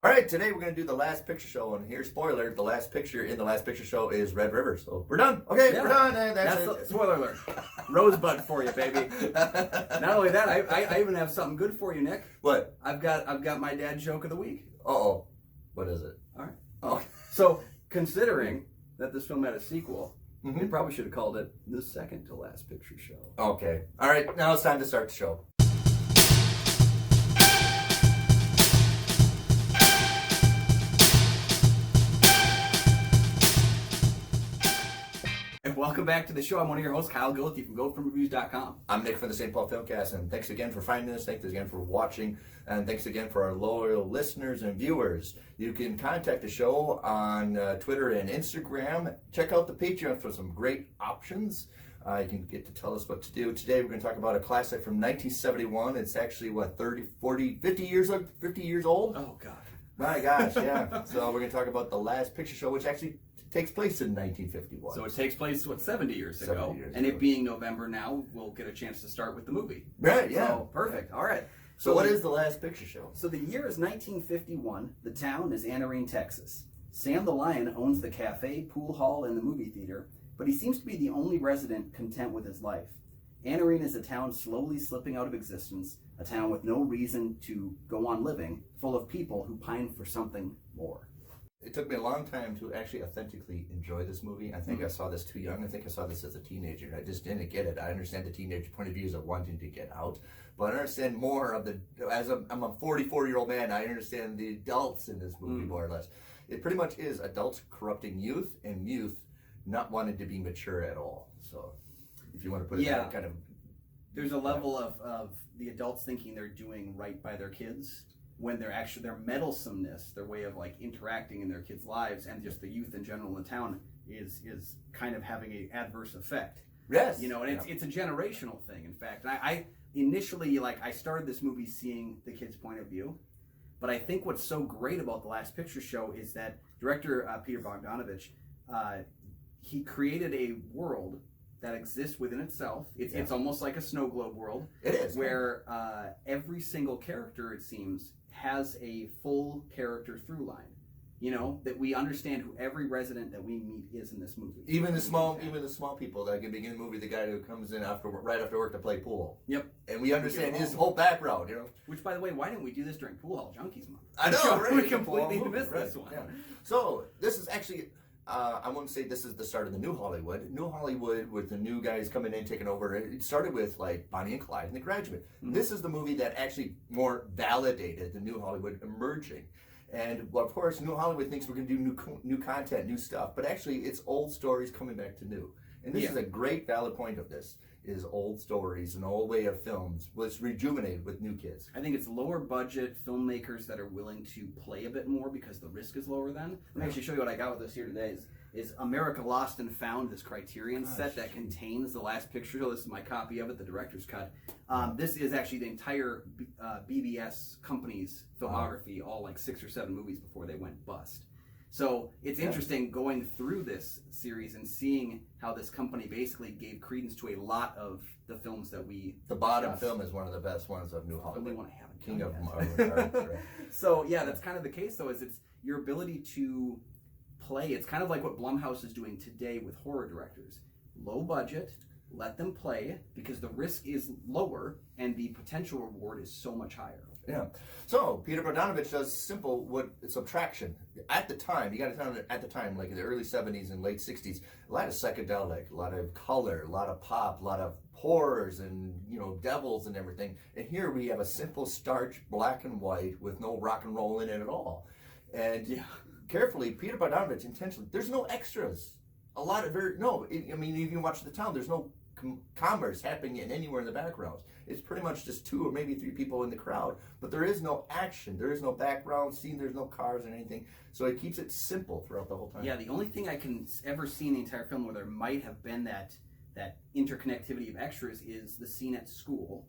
All right, today we're going to do the last picture show, and here's spoiler: the last picture in the last picture show is Red River. So we're done. Okay, Yeah. we're done. And that's it. Spoiler alert. Rosebud for you, baby. Not only that, I even have something good for you, Nick. What? I've got my dad joke of the week. Uh-oh. What is it? All right. Oh. So, considering that this film had a sequel, Mhm. they probably should have called it The Second to Last Picture Show. Okay. All right, now it's time to start the show. And welcome back to the show. I'm one of your hosts, Kyle Goethe from GoetheFilmReviews.com. I'm Nick from the St. Paul Filmcast, and thanks again for finding us. Thanks again for watching, and thanks again for our loyal listeners and viewers. You can contact the show on Twitter and Instagram. Check out the Patreon for some great options. You can get to tell us what to do. Today we're going to talk about a classic from 1971. It's actually, 50 years old? Oh, God. My gosh, yeah. So we're going to talk about The Last Picture Show, which actually takes place in 1951. So it takes place, 70 years ago? 70 years and ago. it being November now, we'll get a chance to start with the movie. Right, yeah. So, perfect. All right. So what is The Last Picture Show? So the year is 1951. The town is Anarene, Texas. Sam the Lion owns the cafe, pool hall, and the movie theater, but he seems to be the only resident content with his life. Anarene is a town slowly slipping out of existence, a town with no reason to go on living, full of people who pine for something more. It took me a long time to actually authentically enjoy this movie. I think I saw this too young. I think I saw this as a teenager. I just didn't get it. I understand the teenage point of views of wanting to get out, but I understand more of the, I'm a 44-year-old man, I understand the adults in this movie more or less. It pretty much is adults corrupting youth and youth not wanting to be mature at all. So if you want to put it that kind of... There's a level of the adults thinking they're doing right by their kids, when they're actually, their meddlesomeness, their way of like interacting in their kids' lives, and just the youth in general in the town is kind of having an adverse effect. Yes. You know, and it's a generational thing, in fact. And I initially, I started this movie seeing the kids' point of view, but I think what's so great about The Last Picture Show is that director Peter Bogdanovich, he created a world that exists within itself. It's almost like a snow globe world. It is. Where every single character, it seems, has a full character through line. You know, that we understand who every resident that we meet is in this movie. Even the small people that can begin the movie, the guy who comes in right after work to play pool. Yep. And we understand his whole background, you know. Which, by the way, why didn't we do this during Pool Hall Junkies Month? I know, right? We completely missed this one. Yeah. So this is actually, I wouldn't say this is the start of the New Hollywood. New Hollywood, with the new guys coming in, taking over, it started with like Bonnie and Clyde and The Graduate. Mm-hmm. This is the movie that actually more validated the New Hollywood emerging. And well, of course, New Hollywood thinks we're going to do new content, new stuff, but actually it's old stories coming back to new. And this is a great valid point of this, is old stories, an old way of films was rejuvenated with new kids. I think it's lower budget filmmakers that are willing to play a bit more because the risk is lower then. Let me actually show you what I got with this here today is America Lost and Found, this Criterion set that contains The Last Picture Show. This is my copy of it, the director's cut. This is actually the entire BBS company's filmography, all like 6 or 7 movies before they went bust. So it's interesting going through this series and seeing how this company basically gave credence to a lot of the films that we The bottom film is one of the best ones of New Hollywood. We want to have it. King of Marvel. Right. So yeah, that's kind of the case though, is it's your ability to play. It's kind of like what Blumhouse is doing today with horror directors. Low budget, let them play, because the risk is lower and the potential reward is so much higher. Yeah. So Peter Bogdanovich does simple subtraction. At the time, you got to tell them at the time, like in the early 70s and late 60s, a lot of psychedelic, a lot of color, a lot of pop, a lot of horrors and, you know, devils and everything. And here we have a simple starch, black and white, with no rock and roll in it at all. And carefully, Peter Bogdanovich intentionally, there's no extras. I mean, if you watch The Town, there's no commerce happening in anywhere in the background. It's pretty much just 2 or maybe 3 people in the crowd, but there is no action, there is no background scene, there's no cars or anything, so it keeps it simple throughout the whole time. Yeah, the only thing I can ever see in the entire film where there might have been that interconnectivity of extras is the scene at school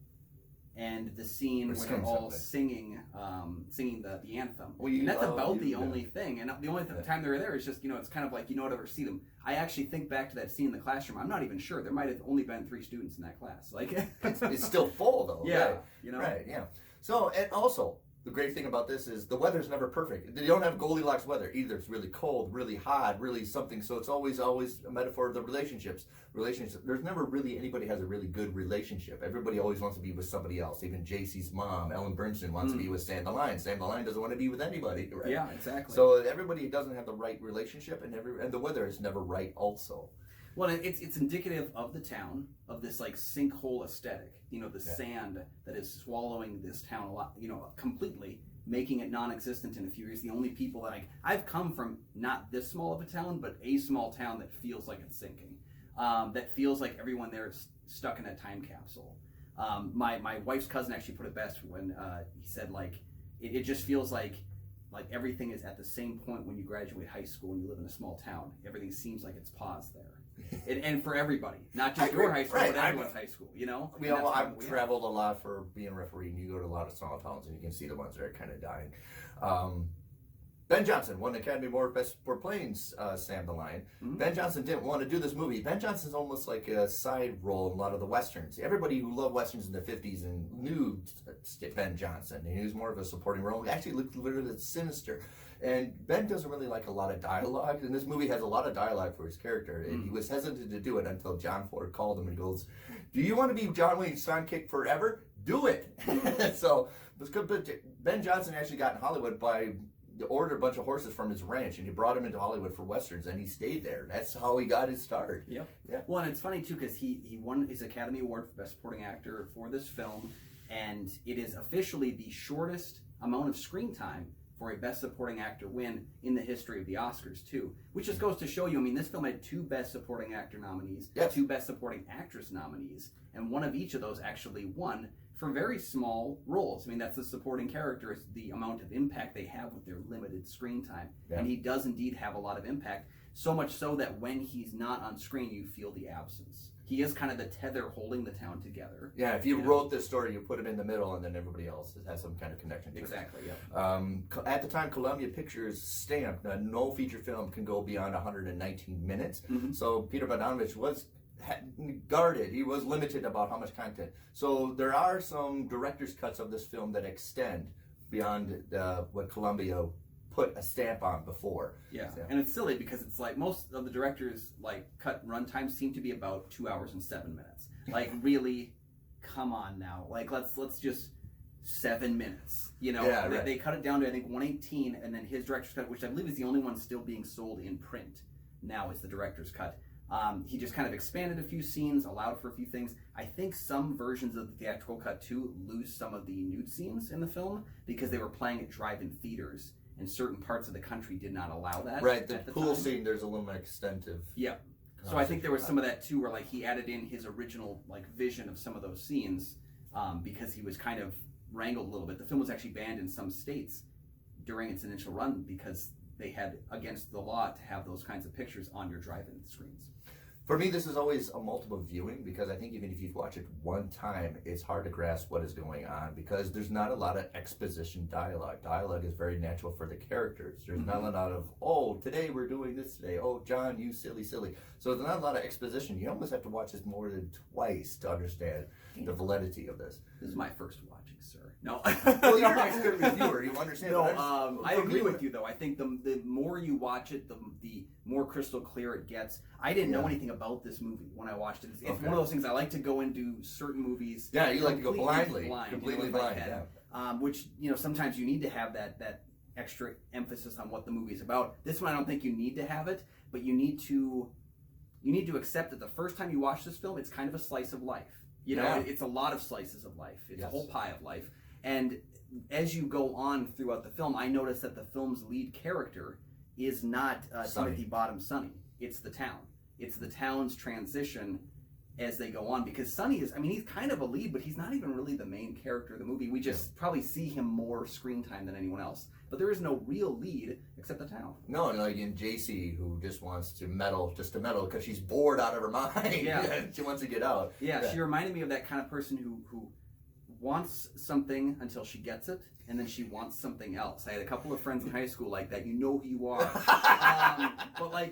and the scene where they're all singing the anthem. And that's about the only thing. And the only time they're there is just, you know, it's kind of like you don't ever see them. I actually think back to that scene in the classroom. I'm not even sure. There might have only been 3 students in that class. Like it's still full though. Yeah. Right. You know? Right, yeah. So, and also, the great thing about this is the weather's never perfect. They don't have Goldilocks weather. Either it's really cold, really hot, really something. So it's always a metaphor of the relationships. There's never really anybody has a really good relationship. Everybody always wants to be with somebody else. Even JC's mom, Ellen Bernstein, wants to be with Sam the Lion. Sam the Lion doesn't want to be with anybody. Right? Yeah, exactly. So everybody doesn't have the right relationship, and the weather is never right also. Well, it's indicative of the town, of this like sinkhole aesthetic. You know, the sand that is swallowing this town a lot, you know, completely, making it non-existent in a few years. The only people that I've come from, not this small of a town, but a small town that feels like it's sinking. That feels like everyone there is stuck in a time capsule. My wife's cousin actually put it best when he said like it just feels like everything is at the same point when you graduate high school and you live in a small town. Everything seems like it's paused there. And for everybody, not just your high school, but everyone's high school, you know? I've traveled a lot for being a referee, and you go to a lot of small towns, and you can see the ones that are kind of dying. Ben Johnson won the Academy Award for playing Sam the Lion. Ben Johnson didn't want to do this movie. Ben Johnson's almost like a side role in a lot of the Westerns. Everybody who loved Westerns in the 50s and knew Ben Johnson, and he was more of a supporting role. He actually looked a little bit sinister. And Ben doesn't really like a lot of dialogue, and this movie has a lot of dialogue for his character, and he was hesitant to do it until John Ford called him and goes, "Do you want to be John Wayne's sidekick forever? Do it!" So, Ben Johnson actually got in Hollywood by ordered a bunch of horses from his ranch, and he brought him into Hollywood for Westerns, and he stayed there. That's how he got his start. Yep. Yeah. Well, and it's funny, too, because he won his Academy Award for Best Supporting Actor for this film, and it is officially the shortest amount of screen time for a Best Supporting Actor win in the history of the Oscars, too. Which just goes to show you, I mean, this film had 2 Best Supporting Actor nominees, 2 Best Supporting Actress nominees, and one of each of those actually won for very small roles. I mean, that's the supporting character, is the amount of impact they have with their limited screen time. Yeah. And he does indeed have a lot of impact, so much so that when he's not on screen, you feel the absence. He is kind of the tether holding the town together. Yeah, if you wrote this story, you put him in the middle, and then everybody else has some kind of connection to it. Exactly, yeah. At the time, Columbia Pictures stamped no feature film can go beyond 119 minutes. So Peter Bogdanovich was guarded. He was limited about how much content. So there are some director's cuts of this film that extend beyond what Columbia put a stamp on before. Yeah, and it's silly because it's like most of the directors cut runtimes seem to be about 2 hours and 7 minutes. Like, really, come on now. Like, let's just 7 minutes. You know, they cut it down to I think 118, and then his director's cut, which I believe is the only one still being sold in print now, is the director's cut. He just kind of expanded a few scenes, allowed for a few things. I think some versions of the theatrical cut too lose some of the nude scenes in the film because they were playing at drive-in theaters, and certain parts of the country did not allow that. Right, the pool scene, there's a little more extensive. Yeah. So I think there was some of that too, where he added in his original vision of some of those scenes because he was kind of wrangled a little bit. The film was actually banned in some states during its initial run because they had against the law to have those kinds of pictures on your drive-in screens. For me, this is always a multiple viewing because I think even if you watch it one time, it's hard to grasp what is going on because there's not a lot of exposition dialogue. Dialogue is very natural for the characters. There's not a lot of, oh, today we're doing this today. Oh, John, you silly. So there's not a lot of exposition. You almost have to watch this more than twice to understand the validity of this. This is my first watching, sir. No. Well, you're an expert reviewer. You understand. No, I agree with you, though. I think the more you watch it, the more crystal clear it gets. I didn't know anything about this movie when I watched it. It's one of those things I like to go into certain movies. Yeah, you like to go completely blind. Which sometimes you need to have that extra emphasis on what the movie is about. This one, I don't think you need to have it, but you need to accept that the first time you watch this film, it's kind of a slice of life. It's a lot of slices of life. It's a whole pie of life. And as you go on throughout the film, I noticed that the film's lead character is not Timothy Bottom Sonny. It's the town. It's the town's transition as they go on. Because Sonny he's kind of a lead, but he's not even really the main character of the movie. We just probably see him more screen time than anyone else. But there is no real lead except the town. No, like in JC, who just wants to meddle because she's bored out of her mind. Yeah. She wants to get out. Yeah, she reminded me of that kind of person who wants something until she gets it, and then she wants something else. I had a couple of friends in high school like that. You know who you are. But where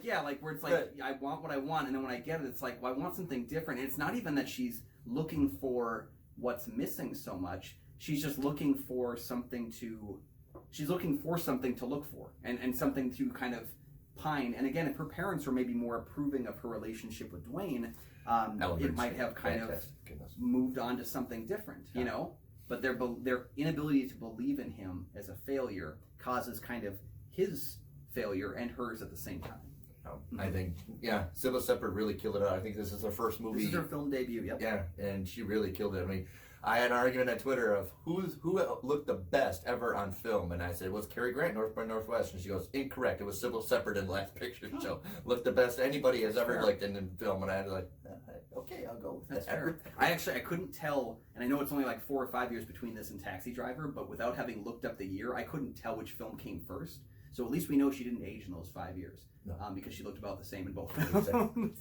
it's I want what I want, and then when I get it, it's well, I want something different. And it's not even that she's looking for what's missing so much. she's just looking for something to look for and something to kind of pine. And again, if her parents were maybe more approving of her relationship with Dwayne, it might have kind of moved on to something different, you know. But their inability to believe in him as a failure causes kind of his failure and hers at the same time. I think, Sibling Separate really killed it out. I think this is her first movie. This is her film debut, yep. Yeah, and she really killed it. I mean, I had an argument on Twitter of who looked the best ever on film, and I said, well, it's Cary Grant, North by Northwest, and she goes, incorrect. It was Sibling Separate in the last picture show. Looked the best anybody has ever looked in film, and I was like, okay, I'll go with that. That's fair. I couldn't tell, and I know it's only like 4 or 5 years between this and Taxi Driver, but without having looked up the year, I couldn't tell which film came first. So at least we know she didn't age in those 5 years, because she looked about the same in both films.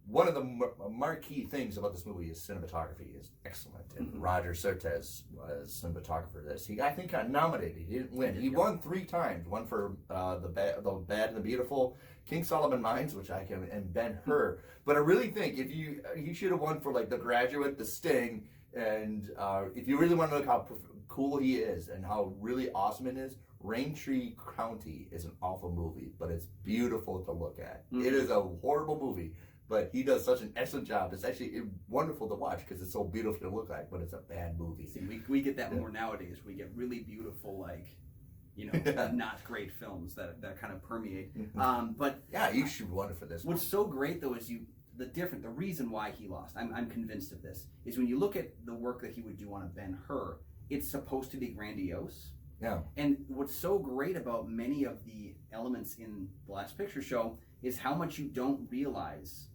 One of the marquee things about this movie is cinematography is excellent, and Roger Certes was cinematographer of this. He, I think, got nominated. He didn't win. He won 3 times. One for the Bad and the Beautiful, King Solomon Mines, which and Ben-Hur. But I really think if he should have won for like The Graduate, The Sting, and if you really want to look how cool he is and how really awesome it is, Raintree County is an awful movie, but it's beautiful to look at. It is a horrible movie, but he does such an excellent job. It's actually wonderful to watch because it's so beautiful to look at, but it's a bad movie. See, we get that more nowadays. We get really beautiful, like, you know, not great films that kind of permeate. But yeah, you should wonder for this. What's so great though is the reason why he lost. I'm convinced of this is when you look at the work that he would do on a Ben-Hur, it's supposed to be grandiose. Yeah. And what's so great about many of the elements in the Last Picture Show is how much you don't realize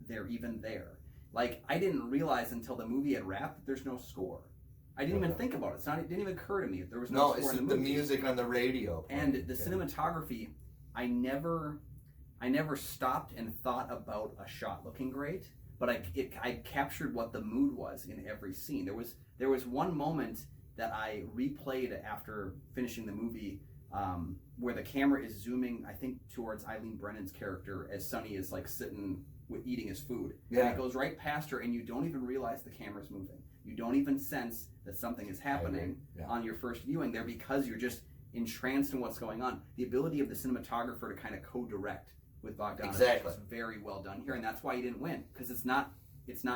they're even there. Like, I didn't realize until the movie had wrapped that there's no score. I didn't even think about it. It didn't even occur to me that there was no score in the movie. The music on the radio. And the cinematography, I never stopped and thought about a shot looking great, but I captured what the mood was in every scene. There was one moment that I replayed after finishing the movie, where the camera is zooming, I think, towards Eileen Brennan's character as Sonny is like sitting eating his food. Yeah. And it goes right past her, and you don't even realize the camera's moving. You don't even sense that something is happening on your first viewing there because you're just entranced in what's going on. The ability of the cinematographer to kind of co-direct with Bogdanovich is very well done here, and that's why he didn't win, because it's not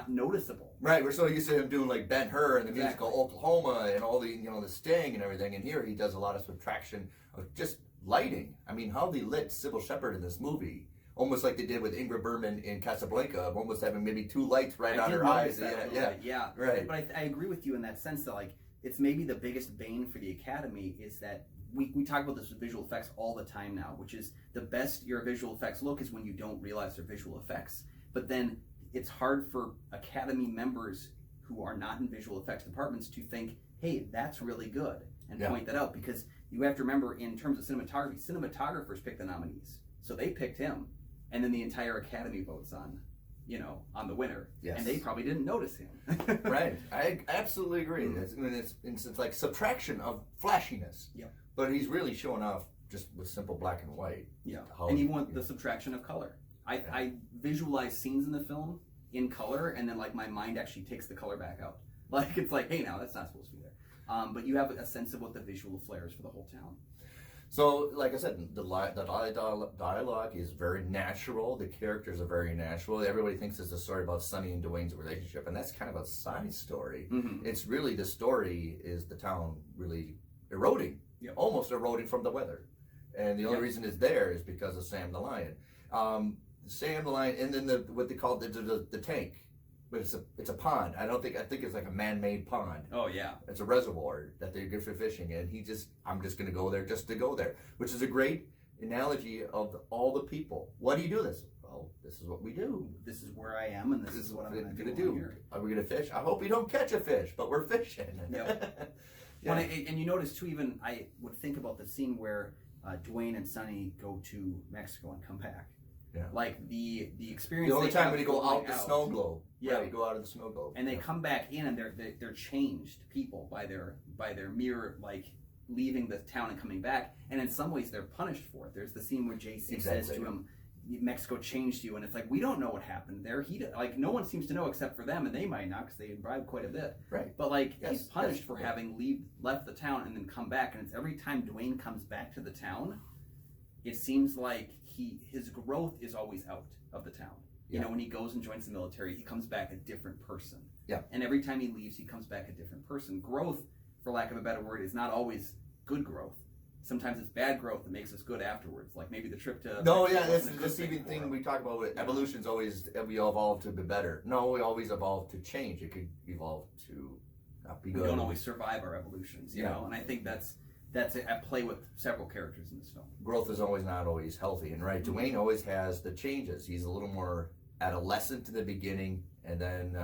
noticeable. Right, we're so used to him doing like Ben-Hur and the musical Oklahoma and all the the Sting and everything, and here he does a lot of subtraction of just lighting. I mean, how they lit Sybil Shepherd in this movie, almost like they did with Ingrid Bergman in Casablanca, of almost having maybe 2 lights right on her eyes. Yeah, right. But I agree with you in that sense that like it's maybe the biggest bane for the Academy is that we talk about this with visual effects all the time now, which is the best your visual effects look is when you don't realize they're visual effects. But then it's hard for Academy members who are not in visual effects departments to think, hey, that's really good, and point that out, because you have to remember in terms of cinematography, cinematographers pick the nominees. So they picked him, and then the entire Academy votes on the winner. Yes. And they probably didn't notice him. Right. I absolutely agree. It's like subtraction of flashiness. Yeah. But he's really showing off just with simple black and white. Yeah. And you want the subtraction of color. I visualize scenes in the film in color, and then like my mind actually takes the color back out. Like it's like, hey, now that's not supposed to be there. But you have a sense of what the visual flair is for the whole town. So, like I said, the dialogue is very natural. The characters are very natural. Everybody thinks it's a story about Sonny and Dwayne's relationship, and that's kind of a side story. It's really, the story is the town really eroding, almost eroding from the weather. And the only reason it's there is because of Sam the Lion. Sam the Lion, and then what they call the tank. But it's a pond. I think it's like a man-made pond. Oh yeah. It's a reservoir that they're good for fishing, and I'm just going to go there just to go there, which is a great analogy of all the people. Why do you do this? Well, this is what we do. This is where I am, and this is what I'm going to do. Here. Are we going to fish? I hope we don't catch a fish, but we're fishing. Yep. And you notice too, even I would think about the scene where Dwayne and Sonny go to Mexico and come back. Yeah. Like the experience. The only time when you go out the snow globe. Yeah, right, you go out of the snow globe. And they come back in, and they're changed people by their mere like leaving the town and coming back. And in some ways, they're punished for it. There's the scene where JC says to him, Mexico changed you, and it's like, we don't know what happened there. Like, no one seems to know except for them, and they might not because they bribed quite a bit. Right. But like, he's punished for having left the town and then come back, and it's every time Dwayne comes back to the town, it seems like his growth is always out of the town. You know, when he goes and joins the military, he comes back a different person. Yeah. And every time he leaves, he comes back a different person. Growth, for lack of a better word, is not always good growth. Sometimes it's bad growth that makes us good afterwards. Like maybe the trip to... No, yeah, that's the deceiving thing we talk about with evolution's always, we evolve to be better. No, we always evolve to change. It could evolve to not be good. We don't always survive our evolutions, you know? And I think that's at play with several characters in this film. Growth is always not always healthy. And right, Dwayne always has the changes. He's a little more adolescent in the beginning, and then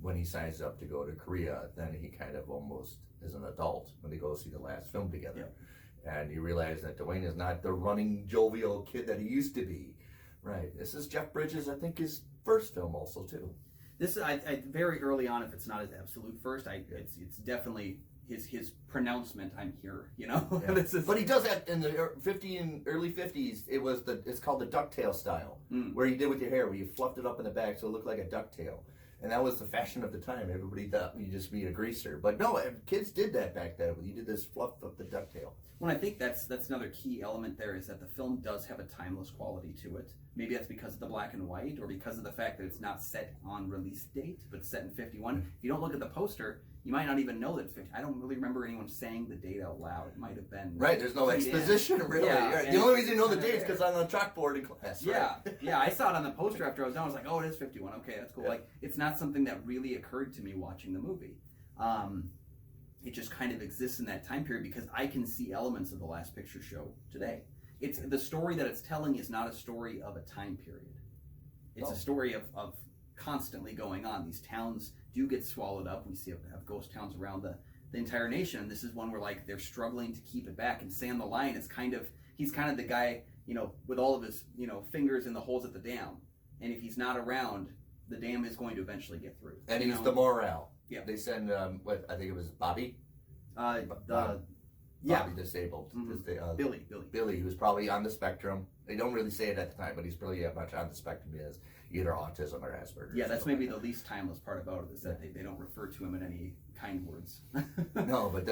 when he signs up to go to Korea, then he kind of almost is an adult when they go see the last film together. Yep. And you realize that Dwayne is not the running, jovial kid that he used to be. Right. This is Jeff Bridges, I think, his first film also, too. This is, I very early on, if it's not his absolute first, it's definitely his pronouncement, I'm here, you know? Yeah. But he does that in the early 50s. It's called the ducktail style, where you did with your hair, where you fluffed it up in the back so it looked like a ducktail. And that was the fashion of the time. Everybody thought you just be a greaser. But no, kids did that back then. You did this fluff up the ducktail. Well, I think that's another key element there, is that the film does have a timeless quality to it. Maybe that's because of the black and white, or because of the fact that it's not set on release date, but set in 51. If you don't look at the poster, you might not even know that it's 50. I don't really remember anyone saying the date out loud. It might have been... Right, there's no exposition, really. Yeah, the only reason you know the date is because on the chalkboard in class. Right? Yeah, I saw it on the poster after I was done. I was like, oh, it is 51. Okay, that's cool. Yeah. Like, it's not something that really occurred to me watching the movie. It just kind of exists in that time period because I can see elements of the Last Picture Show today. It's the story that it's telling is not a story of a time period. It's a story of constantly going on. These towns do get swallowed up. We have ghost towns around the entire nation. And this is one where like they're struggling to keep it back. And Sam the Lion is he's kind of the guy, you know, with all of his, you know, fingers in the holes at the dam. And if he's not around, the dam is going to eventually get through. And he's the morale. Yeah. They send I think it was Bobby. Bobby disabled. Billy, who's probably on the spectrum. They don't really say it at the time, but he's probably much on the spectrum as either autism or Asperger's. Yeah, that's maybe the least timeless part about it, is that they don't refer to him in any kind words. No, but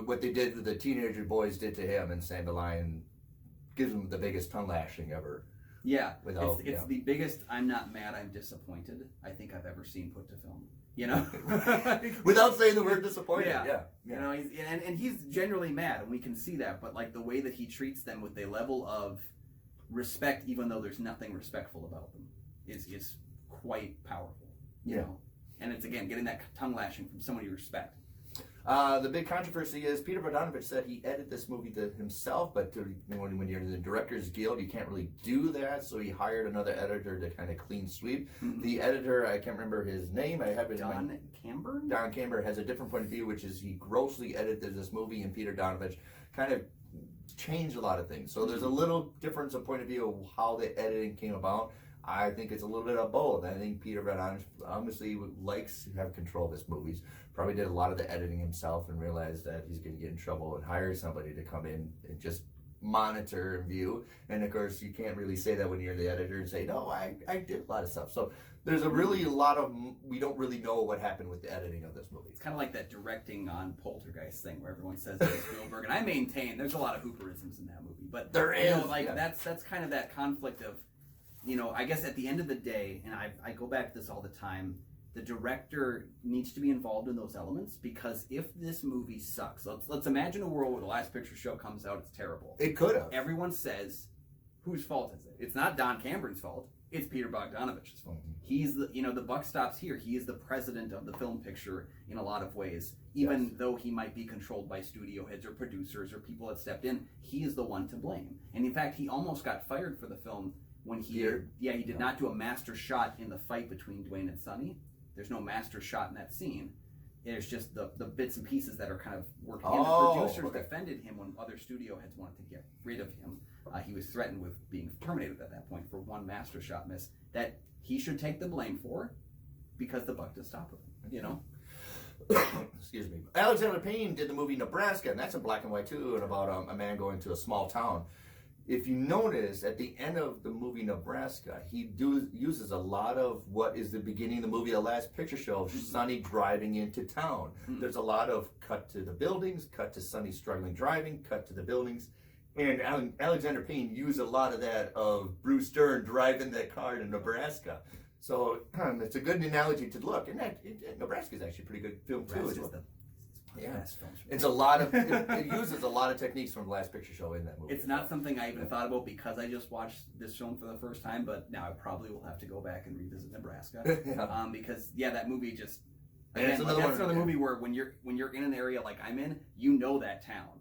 what they did, the teenager boys did to him, and Sam the Lion gives him the biggest tongue lashing ever. Yeah, it's the biggest I'm not mad, I'm disappointed I think I've ever seen put to film. You know, without saying the word disappointed. Yeah. You know, he's generally mad, and we can see that. But like the way that he treats them with a level of respect, even though there's nothing respectful about them, is quite powerful. You know, and it's again getting that tongue lashing from someone you respect. The big controversy is Peter Bogdanovich said he edited this movie to himself, but when you're in the Directors Guild, you can't really do that, so he hired another editor to kind of clean sweep. Mm-hmm. The editor, I can't remember his name. I have it. Don Camber? Don Camber has a different point of view, which is he grossly edited this movie, and Peter Bogdanovich kind of changed a lot of things. So there's a little difference of point of view of how the editing came about. I think it's a little bit of both. I think Peter Bogdanovich obviously likes to have control of his movies. Probably did a lot of the editing himself and realized that he's going to get in trouble and hire somebody to come in and just monitor and view. And of course, you can't really say that when you're the editor and say, no, I did a lot of stuff. So there's a lot of, we don't really know what happened with the editing of this movie. It's kind of like that directing on Poltergeist thing where everyone says it's Spielberg. And I maintain there's a lot of Hooperisms in that movie. But there is. You know, like that's kind of that conflict of, you know, I guess at the end of the day, and I go back to this all the time, the director needs to be involved in those elements, because if this movie sucks, let's imagine a world where the Last Picture Show comes out, it's terrible. It could have. Everyone says, whose fault is it? It's not Don Cameron's fault. It's Peter Bogdanovich's fault. Mm-hmm. He's the buck stops here. He is the president of the film picture in a lot of ways. Even though he might be controlled by studio heads or producers or people that stepped in, he is the one to blame. And in fact, he almost got fired for the film when he did not do a master shot in the fight between Dwayne and Sonny. There's no master shot in that scene. There's just the bits and pieces that are kind of working in. The producers defended him when other studio heads wanted to get rid of him. He was threatened with being terminated at that point for one master shot miss that he should take the blame for, because the buck does stop with him, you know? Excuse me. Alexander Payne did the movie Nebraska, and that's in black and white too, and about a man going to a small town. if you notice at the end of the movie Nebraska, he uses a lot of what is the beginning of the movie, The Last Picture Show, of Sonny driving into town. There's a lot of cut to the buildings, cut to Sonny struggling driving, cut to the buildings. And Alexander Payne used a lot of that of Bruce Dern driving that car to Nebraska. So it's a good analogy to look. And Nebraska is actually a pretty good film too. It's a lot of it uses a lot of techniques from The Last Picture Show in that movie. It's not something I even thought about because I just watched this film for the first time, but now I probably will have to go back and revisit Nebraska. Because that movie just again, that's another movie where when you're in an area like I'm in, you know that town.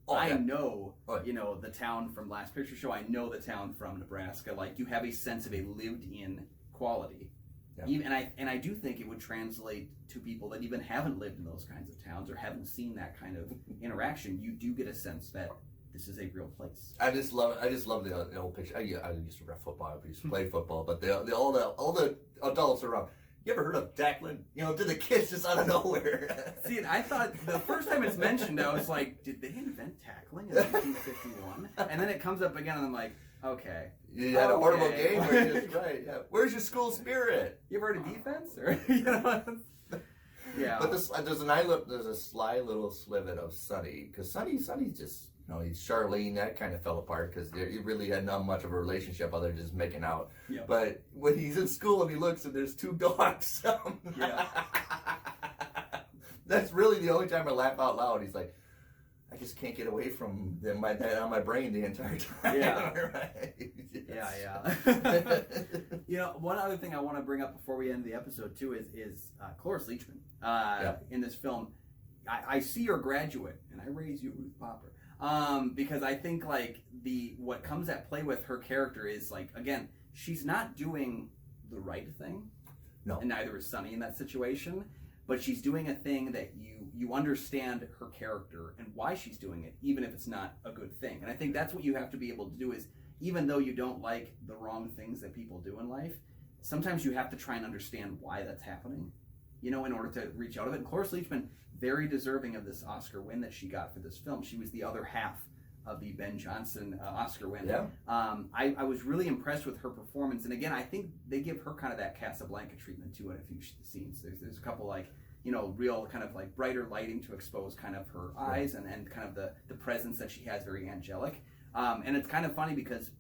I know the town from Last Picture Show. I know the town from Nebraska. Like you have a sense of a lived-in quality. Yeah. And I do think it would translate to people that even haven't lived in those kinds of towns or haven't seen that kind of interaction. You do get a sense that this is a real place. I just love the old picture. I used to ref football. I used to play football, but all the adults around. You ever heard of tackling? To the kids just out of nowhere. See, I thought the first time it's mentioned, I was like, did they invent tackling in 1951? And then it comes up again, and I'm like, okay. You had a horrible game where you're just right. Yeah. Where's your school spirit? You ever heard of defense? Or yeah. But there's a sly little slivet of Sonny because Sonny's just he's Charlene. That kind of fell apart because he really had not much of a relationship other than just making out. Yeah. But when he's in school and he looks and there's two dogs, that's really the only time I laugh out loud. He's like, I just can't get away from them on my brain the entire time. Yeah. Right. Yeah. One other thing I want to bring up before we end the episode too is Cloris Leachman in this film. I see your Graduate, and I raise you Ruth Popper, because I think like what comes at play with her character is like again she's not doing the right thing. No. And neither is Sonny in that situation. But she's doing a thing that you understand her character and why she's doing it, even if it's not a good thing. And I think that's what you have to be able to do is, even though you don't like the wrong things that people do in life, sometimes you have to try and understand why that's happening, in order to reach out of it. And Cloris Leachman, very deserving of this Oscar win that she got for this film. She was the other half of the Ben Johnson Oscar win. Yeah. I was really impressed with her performance. And again, I think they give her kind of that Casablanca treatment too in a few scenes. There's a couple like, real kind of like brighter lighting to expose kind of her eyes and kind of the presence that she has, very angelic. And it's kind of funny because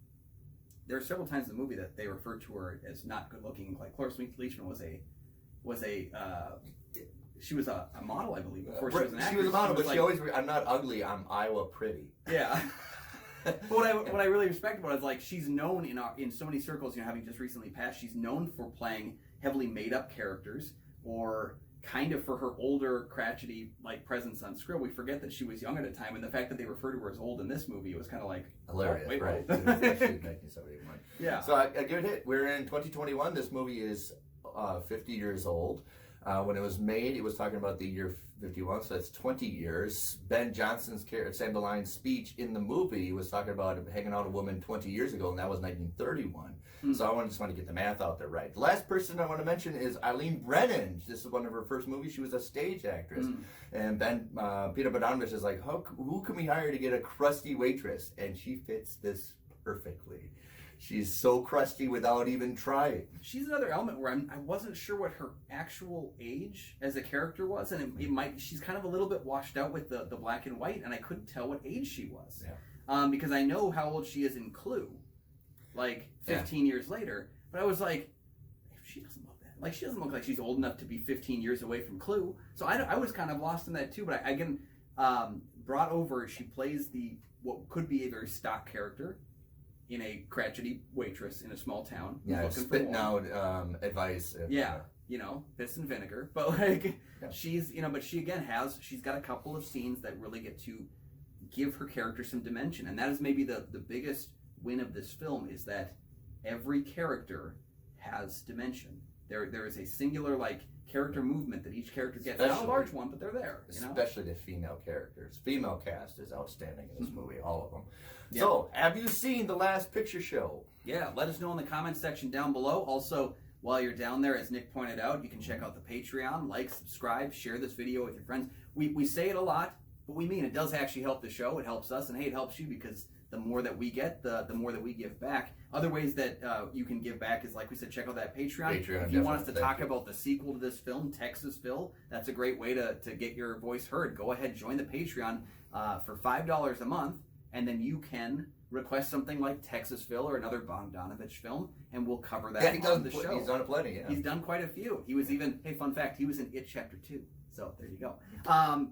there are several times in the movie that they refer to her as not good looking. Like Cloris Leachman she was a model, I believe, before she was an actress. She was a model, but she always, I'm not ugly, I'm Iowa pretty. Yeah. But what I really respect about it is like she's known in so many circles, having just recently passed, she's known for playing heavily made up characters or kind of for her older crotchety like presence on screen. We forget that she was young at the time, and the fact that they refer to her as old in this movie, it was kind of like hilarious, wait, right? It was actually 1971. Yeah. So I give it a hit. We're in 2021. This movie is 50 years old. When it was made, it was talking about the year 51, so that's 20 years. Ben Johnson's Chamberlain's speech in the movie was talking about hanging out a woman 20 years ago, and that was 1931. So I just want to get the math out there right. The last person I want to mention is Eileen Brennan. This is one of her first movies. She was a stage actress. And Peter Bogdanovich is like, who can we hire to get a crusty waitress? And she fits this perfectly. She's so crusty without even trying. She's another element where I wasn't sure what her actual age as a character was, and she's kind of a little bit washed out with the black and white, and I couldn't tell what age she was. Yeah. Because I know how old she is in Clue, like 15 years later, but I was like, she doesn't look that. Like she doesn't look like she's old enough to be 15 years away from Clue. So I was kind of lost in that too. But I again brought over. She plays what could be a very stock character in a crotchety waitress in a small town. Yeah, spitting out advice. Piss and vinegar. But like, she's, but she again she's got a couple of scenes that really get to give her character some dimension. And that is maybe the biggest win of this film, is that every character has dimension. There is a singular like character movement that each character gets. Not a large one, but they're there. Especially the female characters. Female cast is outstanding in this movie, all of them. Yeah. So, have you seen The Last Picture Show? Yeah, let us know in the comments section down below. Also, while you're down there, as Nick pointed out, you can check out the Patreon, like, subscribe, share this video with your friends. We say it a lot, but we mean it does actually help the show. It helps us, and hey, it helps you because the more that we get, the more that we give back. Other ways that you can give back is, like we said, check out that Patreon. If you want us to talk about the sequel to this film, Texas Phil, that's a great way to get your voice heard. Go ahead, join the Patreon for $5 a month, and then you can request something like Texas Phil or another Bogdanovich film, and we'll cover that on the show. He's done plenty, yeah. He's done quite a few. He was even, hey, fun fact, he was in It Chapter 2. So there you go.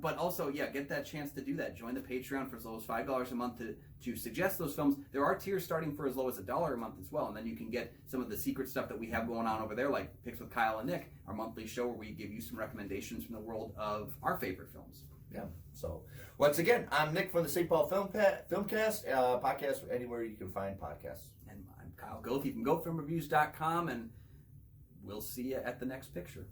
But also, yeah, get that chance to do that. Join the Patreon for as low as $5 a month to suggest those films. There are tiers starting for as low as $1 a month as well. And then you can get some of the secret stuff that we have going on over there, like Picks with Kyle and Nick, our monthly show where we give you some recommendations from the world of our favorite films. Yeah. So once again, I'm Nick from the St. Paul Filmcast podcast, anywhere you can find podcasts. And I'm Kyle Goethe from GoFilmReviews.com, and we'll see you at the next picture.